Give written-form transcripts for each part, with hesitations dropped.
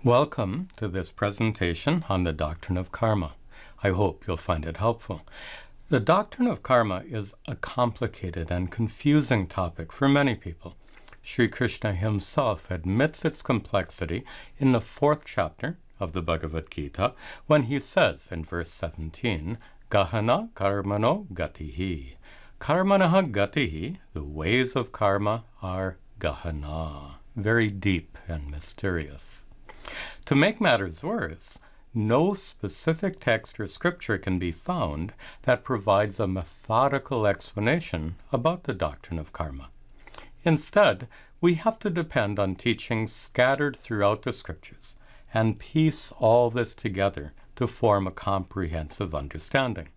Welcome to this presentation on the doctrine of karma. I hope you'll find it helpful. The doctrine of karma is a complicated and confusing topic for many people. Sri Krishna himself admits its complexity in the 4th chapter of the Bhagavad Gita when he says in verse 17, Gahana karmano gatihi. Karmanaha gatihi, the ways of karma are gahana, very deep and mysterious. To make matters worse, no specific text or scripture can be found that provides a methodical explanation about the doctrine of karma. Instead, we have to depend on teachings scattered throughout the scriptures and piece all this together to form a comprehensive understanding.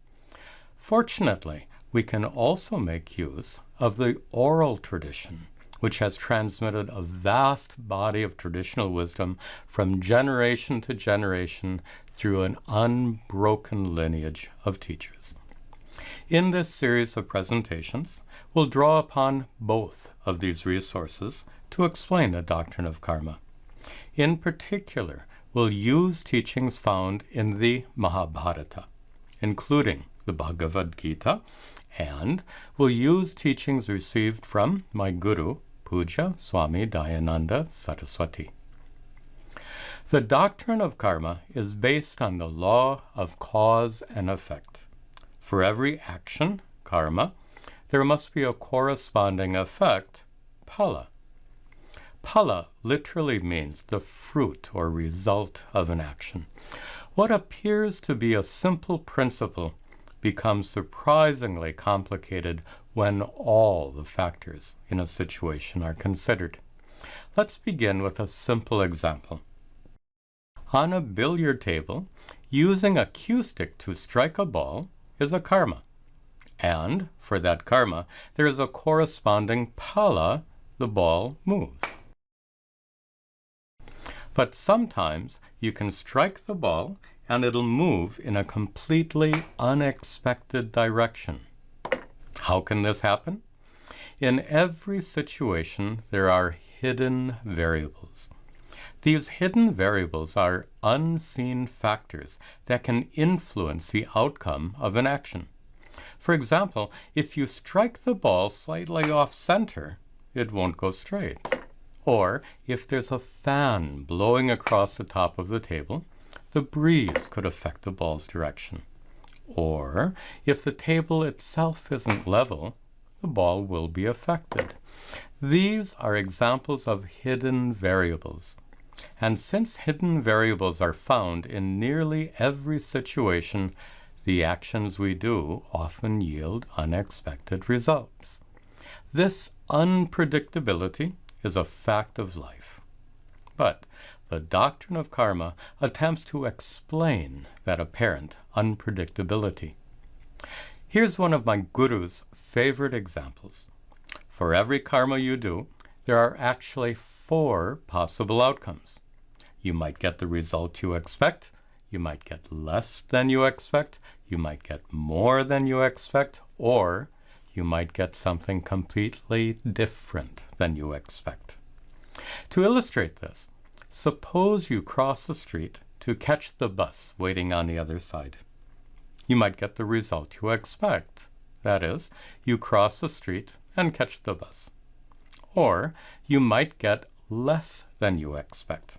Fortunately, we can also make use of the oral tradition, which has transmitted a vast body of traditional wisdom from generation to generation through an unbroken lineage of teachers. In this series of presentations, we'll draw upon both of these resources to explain the doctrine of karma. In particular, we'll use teachings found in the Mahabharata, including the Bhagavad Gita, and we'll use teachings received from my guru, Puja Swami Dayananda Saraswati. The doctrine of karma is based on the law of cause and effect. For every action, karma, there must be a corresponding effect, phala. Phala literally means the fruit or result of an action. What appears to be a simple principle becomes surprisingly complicated when all the factors in a situation are considered. Let's begin with a simple example. On a billiard table, using a cue stick to strike a ball is a karma. And for that karma, there is a corresponding phala, the ball moves. But sometimes you can strike the ball and it'll move in a completely unexpected direction. How can this happen? In every situation, there are hidden variables. These hidden variables are unseen factors that can influence the outcome of an action. For example, if you strike the ball slightly off center, it won't go straight. Or if there's a fan blowing across the top of the table, the breeze could affect the ball's direction. Or if the table itself isn't level, the ball will be affected. These are examples of hidden variables. And since hidden variables are found in nearly every situation, the actions we do often yield unexpected results. This unpredictability is a fact of life. But the doctrine of karma attempts to explain that apparent unpredictability. Here's one of my guru's favorite examples. For every karma you do, there are actually 4 possible outcomes. You might get the result you expect, you might get less than you expect, you might get more than you expect, or you might get something completely different than you expect. To illustrate this, suppose you cross the street to catch the bus waiting on the other side. You might get the result you expect. That is, you cross the street and catch the bus. Or you might get less than you expect.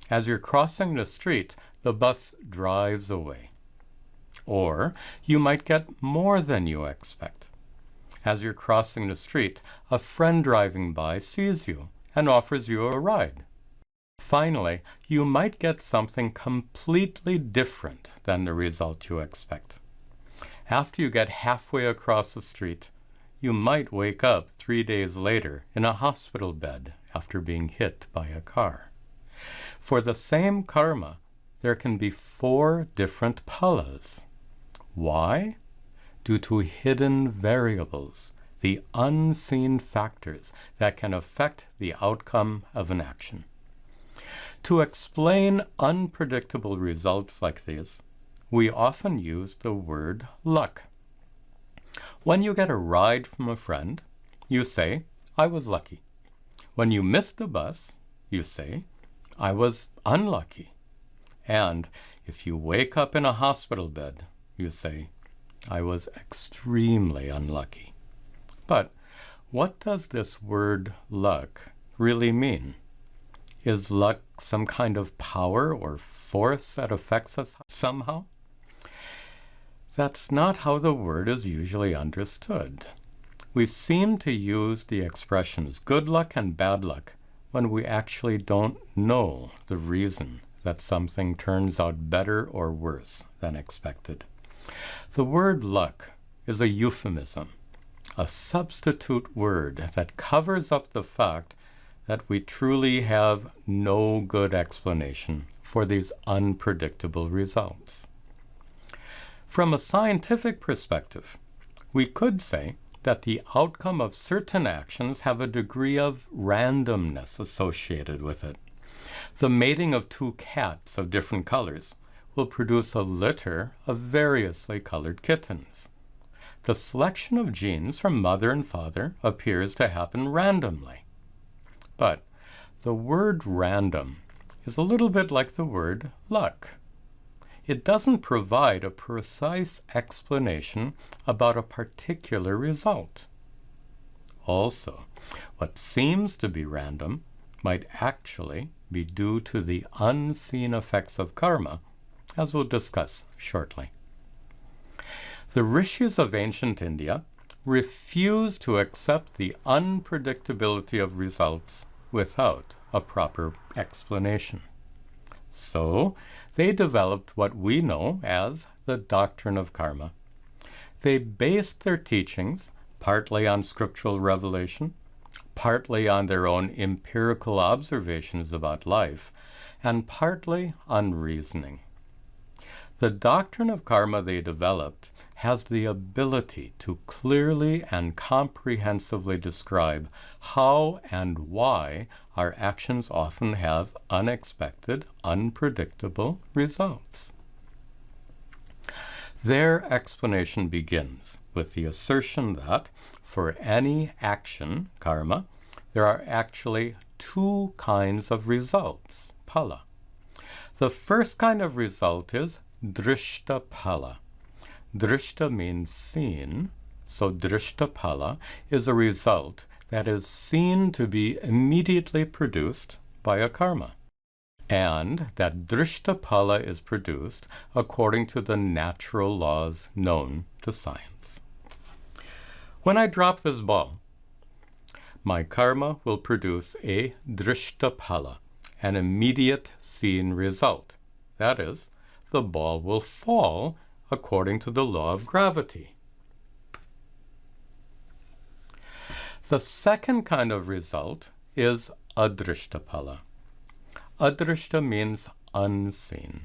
As you're crossing the street, the bus drives away. Or you might get more than you expect. As you're crossing the street, a friend driving by sees you and offers you a ride. Finally, you might get something completely different than the result you expect. After you get halfway across the street, you might wake up 3 days later in a hospital bed after being hit by a car. For the same karma, there can be 4 different phalas. Why? Due to hidden variables, the unseen factors that can affect the outcome of an action. To explain unpredictable results like these, we often use the word luck. When you get a ride from a friend, you say, I was lucky. When you miss the bus, you say, I was unlucky. And if you wake up in a hospital bed, you say, I was extremely unlucky. But what does this word luck really mean? Is luck some kind of power or force that affects us somehow? That's not how the word is usually understood. We seem to use the expressions good luck and bad luck when we actually don't know the reason that something turns out better or worse than expected. The word luck is a euphemism, a substitute word that covers up the fact that we truly have no good explanation for these unpredictable results. From a scientific perspective, we could say that the outcome of certain actions have a degree of randomness associated with it. The mating of two cats of different colors will produce a litter of variously colored kittens. The selection of genes from mother and father appears to happen randomly. But the word random is a little bit like the word luck. It doesn't provide a precise explanation about a particular result. Also, what seems to be random might actually be due to the unseen effects of karma, as we'll discuss shortly. The rishis of ancient India refused to accept the unpredictability of results without a proper explanation. So, they developed what we know as the doctrine of karma. They based their teachings partly on scriptural revelation, partly on their own empirical observations about life, and partly on reasoning. The doctrine of karma they developed has the ability to clearly and comprehensively describe how and why our actions often have unexpected, unpredictable results. Their explanation begins with the assertion that for any action, karma, there are actually two kinds of results, phala. The first kind of result is Drishta Phala. Drishta means seen, so Drishta Phala is a result that is seen to be immediately produced by a karma, and that Drishta Phala is produced according to the natural laws known to science. When I drop this ball, my karma will produce a Drishta Phala, an immediate seen result. That is, the ball will fall according to the law of gravity. The second kind of result is Adrishta Phala. Adrishta means unseen.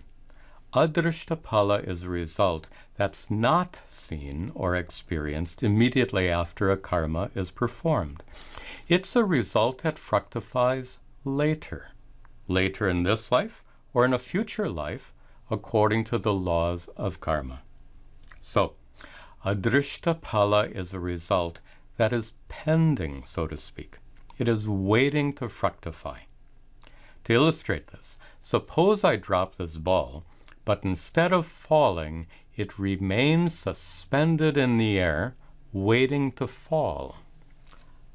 Adrishta Phala is a result that's not seen or experienced immediately after a karma is performed. It's a result that fructifies later in this life or in a future life, according to the laws of karma. So, Adrishta Phala is a result that is pending, so to speak. It is waiting to fructify. To illustrate this, suppose I drop this ball, but instead of falling, it remains suspended in the air, waiting to fall,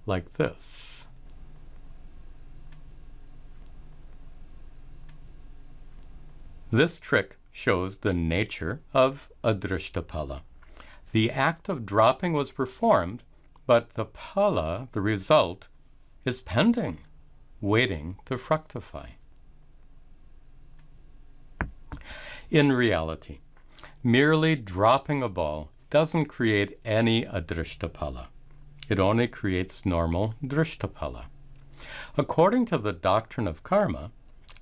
like this. This trick shows the nature of Adrishta Phala. The act of dropping was performed, but the phala, the result, is pending, waiting to fructify. In reality, merely dropping a ball doesn't create any Adrishta Phala. It only creates normal Drishta Phala. According to the doctrine of karma,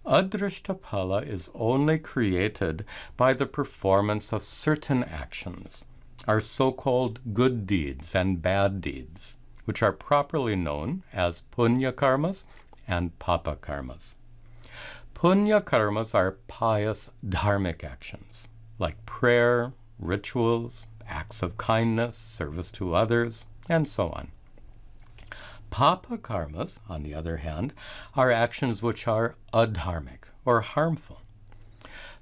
Adrishta Phala is only created by the performance of certain actions, our so-called good deeds and bad deeds, which are properly known as punya karmas and papa karmas. Punya karmas are pious dharmic actions, like prayer, rituals, acts of kindness, service to others, and so on. Papa karmas, on the other hand, are actions which are adharmic or harmful.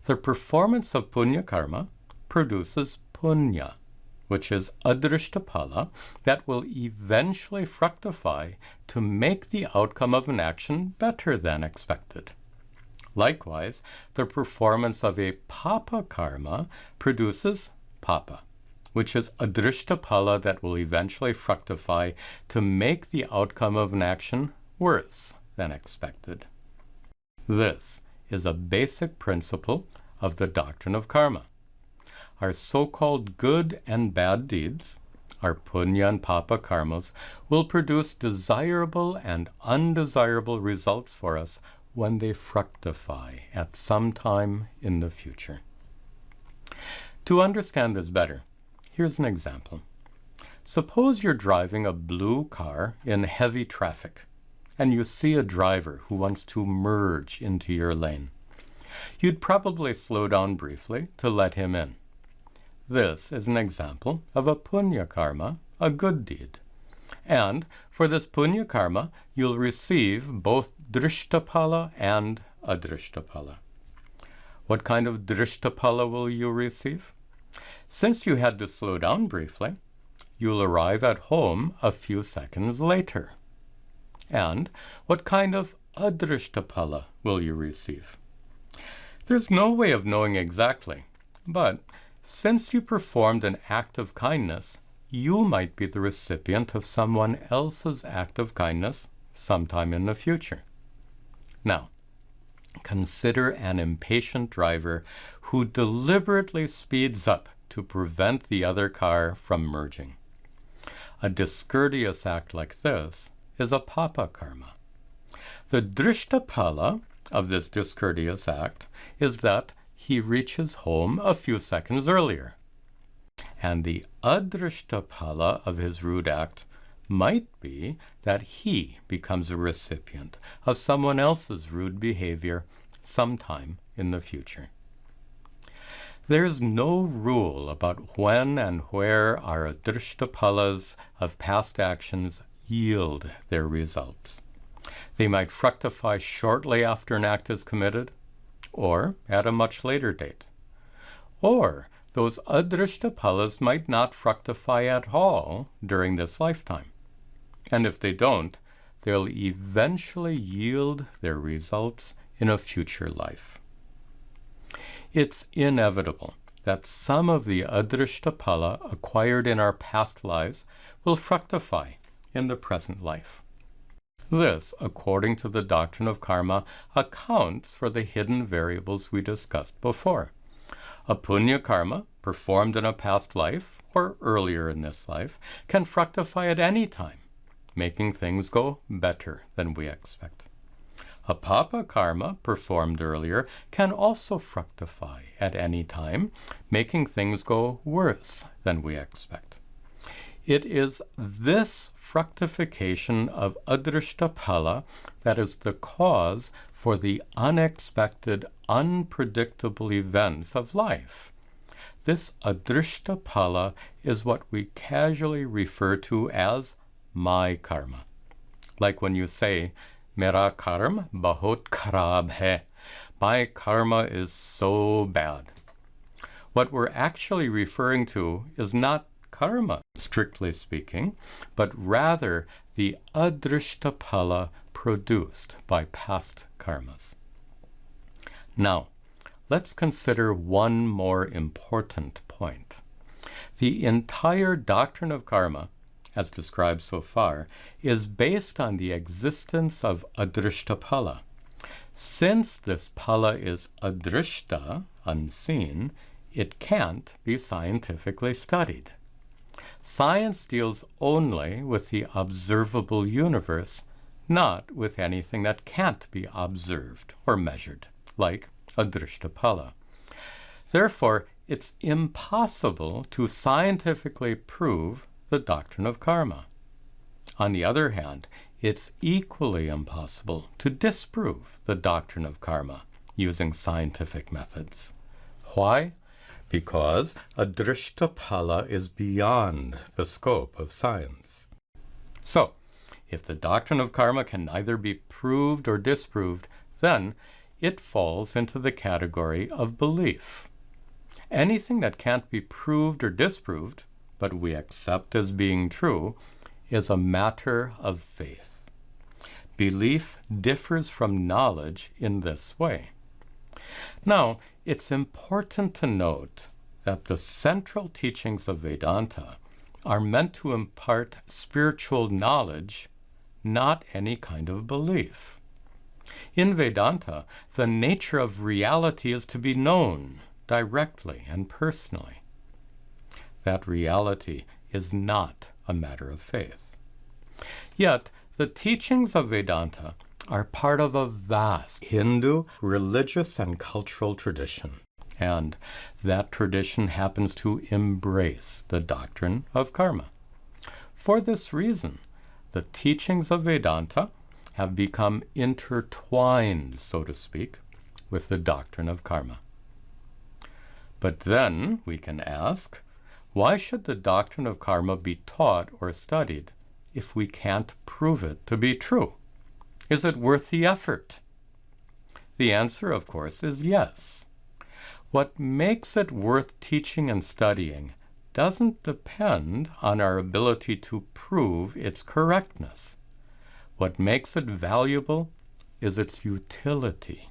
The performance of punya karma produces punya, which is Adrishta Phala, that will eventually fructify to make the outcome of an action better than expected. Likewise, the performance of a papa karma produces papa, which is Adrishta Phala that will eventually fructify to make the outcome of an action worse than expected. This is a basic principle of the doctrine of karma. Our so-called good and bad deeds, our punya and papa karmas, will produce desirable and undesirable results for us when they fructify at some time in the future. To understand this better, here's an example. Suppose you're driving a blue car in heavy traffic, and you see a driver who wants to merge into your lane. You'd probably slow down briefly to let him in. This is an example of a punya karma, a good deed. And for this punya karma, you'll receive both Drishta Phala and Adrishta Phala. What kind of Drishta Phala will you receive? Since you had to slow down briefly, you'll arrive at home a few seconds later. And what kind of Adrishta Phala will you receive? There's no way of knowing exactly, but since you performed an act of kindness, you might be the recipient of someone else's act of kindness sometime in the future. Now, consider an impatient driver who deliberately speeds up to prevent the other car from merging. A discourteous act like this is a papa karma. The Drishta Phala of this discourteous act is that he reaches home a few seconds earlier. And the Adrishta Phala of his rude act might be that he becomes a recipient of someone else's rude behavior sometime in the future. There's no rule about when and where our Adrishta Phalas of past actions yield their results. They might fructify shortly after an act is committed, or at a much later date. Or those Adrishta Phalas might not fructify at all during this lifetime. And if they don't, they'll eventually yield their results in a future life. It's inevitable that some of the Adrishta Phala acquired in our past lives will fructify in the present life. This, according to the doctrine of karma, accounts for the hidden variables we discussed before. A punya karma performed in a past life, or earlier in this life, can fructify at any time, making things go better than we expect. A papa karma performed earlier can also fructify at any time, making things go worse than we expect. It is this fructification of Adrishta Phala that is the cause for the unexpected, unpredictable events of life. This Adrishta Phala is what we casually refer to as my karma. Like when you say, Mera karma bahut kharab hai. My karma is so bad. What we're actually referring to is not karma, strictly speaking, but rather the Adrishta Phala produced by past karmas. Now, let's consider one more important point. The entire doctrine of karma, as described so far, is based on the existence of Adrishta Phala. Since this Phala is Adrishta, unseen, it can't be scientifically studied. Science deals only with the observable universe, not with anything that can't be observed or measured, like Adrishta Phala. Therefore, it's impossible to scientifically prove the doctrine of karma. On the other hand, it's equally impossible to disprove the doctrine of karma using scientific methods. Why? Because Adrishta Phala is beyond the scope of science. So, If the doctrine of karma can neither be proved or disproved, then it falls into the category of belief. Anything that can't be proved or disproved, but we accept as being true, is a matter of faith. Belief differs from knowledge in this way. Now, it's important to note that the central teachings of Vedanta are meant to impart spiritual knowledge, not any kind of belief. In Vedanta, the nature of reality is to be known directly and personally. That reality is not a matter of faith. Yet, the teachings of Vedanta are part of a vast Hindu religious and cultural tradition, and that tradition happens to embrace the doctrine of karma. For this reason, the teachings of Vedanta have become intertwined, so to speak, with the doctrine of karma. But then we can ask, why should the doctrine of karma be taught or studied if we can't prove it to be true? Is it worth the effort? The answer, of course, is yes. What makes it worth teaching and studying doesn't depend on our ability to prove its correctness. What makes it valuable is its utility.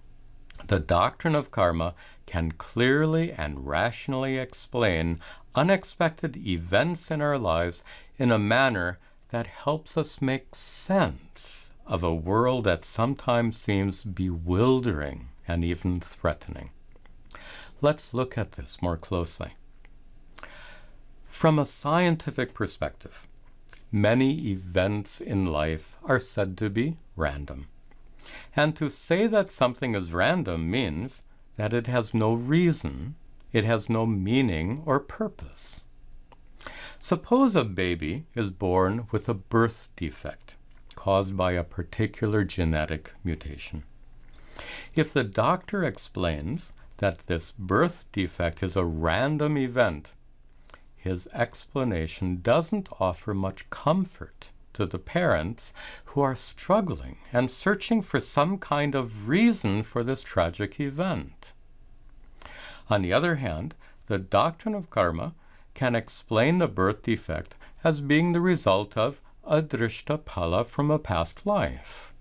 The doctrine of karma can clearly and rationally explain unexpected events in our lives in a manner that helps us make sense of a world that sometimes seems bewildering and even threatening. Let's look at this more closely. From a scientific perspective, many events in life are said to be random. And to say that something is random means that it has no reason, it has no meaning or purpose. Suppose a baby is born with a birth defect caused by a particular genetic mutation. If the doctor explains that this birth defect is a random event, his explanation doesn't offer much comfort to the parents who are struggling and searching for some kind of reason for this tragic event. On the other hand, the doctrine of karma can explain the birth defect as being the result of Adrishta Phala from a past life.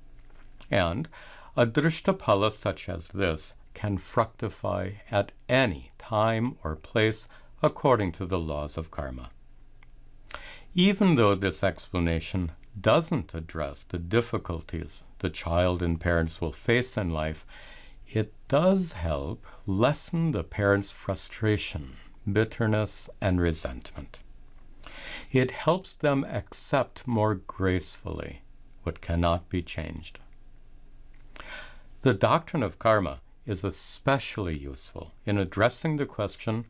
And Adrishta Phala such as this can fructify at any time or place according to the laws of karma. Even though this explanation doesn't address the difficulties the child and parents will face in life, it does help lessen the parents' frustration, bitterness, and resentment. It helps them accept more gracefully what cannot be changed. The doctrine of karma is especially useful in addressing the question,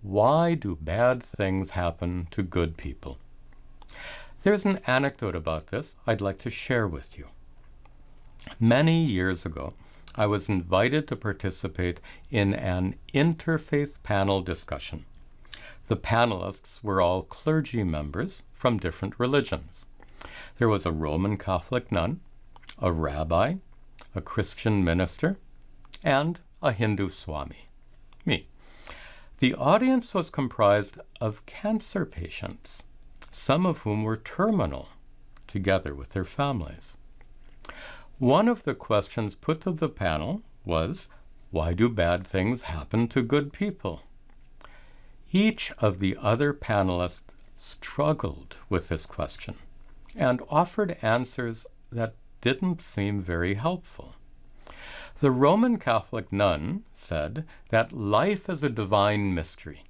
why do bad things happen to good people? There's an anecdote about this I'd like to share with you. Many years ago, I was invited to participate in an interfaith panel discussion. The panelists were all clergy members from different religions. There was a Roman Catholic nun, a rabbi, a Christian minister, and a Hindu Swami, me. The audience was comprised of cancer patients, some of whom were terminal, together with their families. One of the questions put to the panel was, why do bad things happen to good people? Each of the other panelists struggled with this question and offered answers that didn't seem very helpful. The Roman Catholic nun said that life is a divine mystery.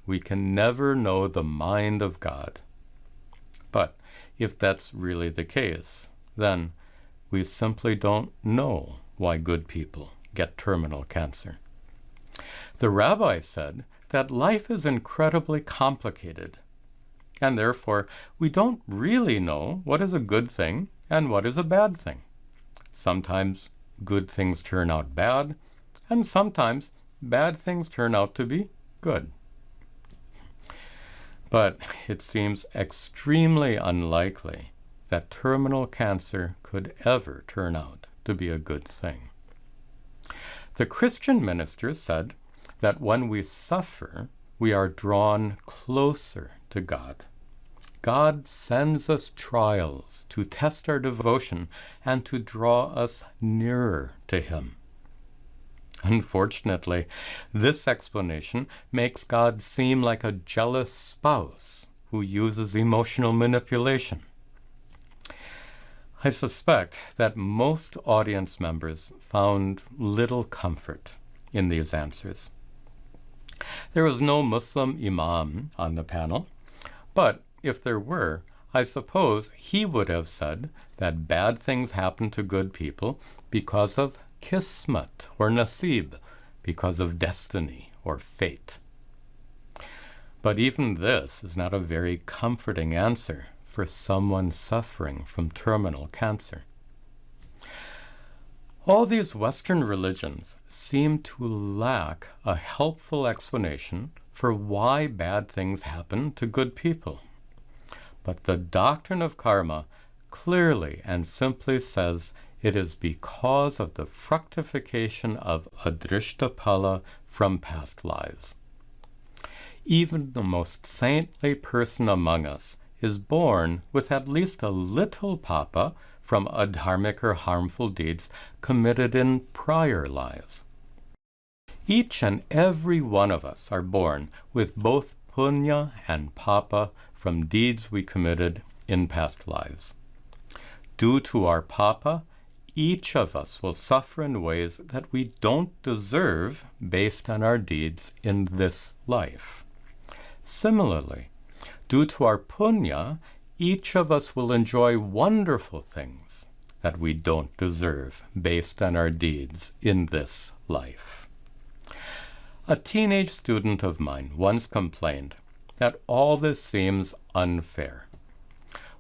We can never know the mind of God. But if that's really the case, then we simply don't know why good people get terminal cancer. The rabbi said that life is incredibly complicated, and therefore we don't really know what is a good thing and what is a bad thing. Sometimes good things turn out bad, and sometimes bad things turn out to be good. But it seems extremely unlikely that terminal cancer could ever turn out to be a good thing. The Christian minister said that when we suffer, we are drawn closer to God. God sends us trials to test our devotion and to draw us nearer to Him. Unfortunately, this explanation makes God seem like a jealous spouse who uses emotional manipulation. I suspect that most audience members found little comfort in these answers. There was no Muslim imam on the panel, but if there were, I suppose he would have said that bad things happen to good people because of kismet or nasib, because of destiny or fate. But even this is not a very comforting answer for someone suffering from terminal cancer. All these Western religions seem to lack a helpful explanation for why bad things happen to good people. But the doctrine of karma clearly and simply says it is because of the fructification of Adrishta Phala from past lives. Even the most saintly person among us is born with at least a little papa from adharmic or harmful deeds committed in prior lives. Each and every one of us are born with both punya and papa from deeds we committed in past lives. Due to our papa, each of us will suffer in ways that we don't deserve based on our deeds in this life. Similarly, due to our punya, each of us will enjoy wonderful things that we don't deserve based on our deeds in this life. A teenage student of mine once complained that all this seems unfair.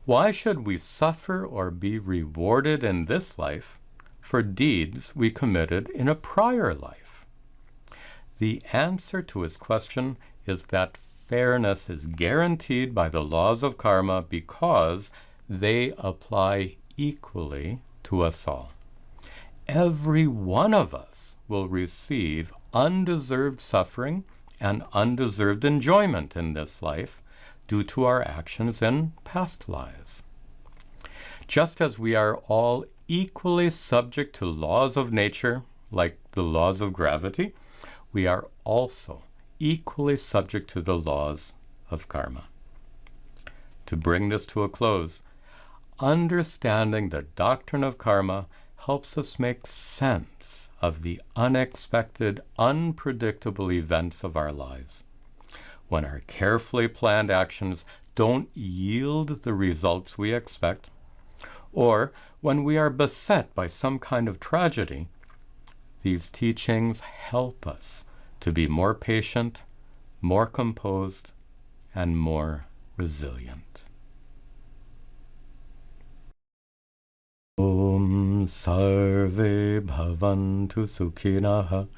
Why should we suffer or be rewarded in this life for deeds we committed in a prior life? The answer to his question is that fairness is guaranteed by the laws of karma because they apply equally to us all. Every one of us will receive undeserved suffering and undeserved enjoyment in this life due to our actions in past lives. Just as we are all equally subject to laws of nature, like the laws of gravity, we are also equally subject to the laws of karma. To bring this to a close, understanding the doctrine of karma helps us make sense of the unexpected, unpredictable events of our lives. When our carefully planned actions don't yield the results we expect, or when we are beset by some kind of tragedy, these teachings help us to be more patient, more composed, and more resilient. Om Sarve Bhavantu Sukhinaha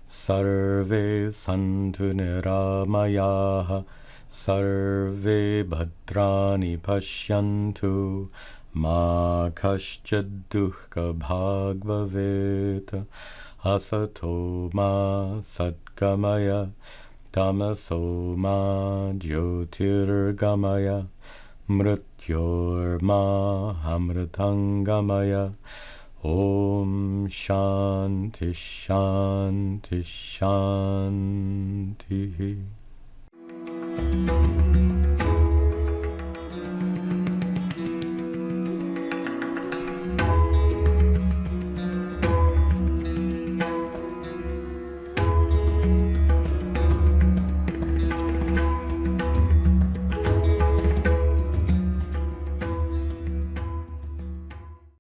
Sarve Santu Niramayaha Sarve Bhadrani Pashyantu Ma Kaschid Dukkha Bhag Bhavet Asato Ma Satgamaya Tamaso Ma Jyotirgamaya Mrityorma Amritangamaya Om Shanti Shanti Shanti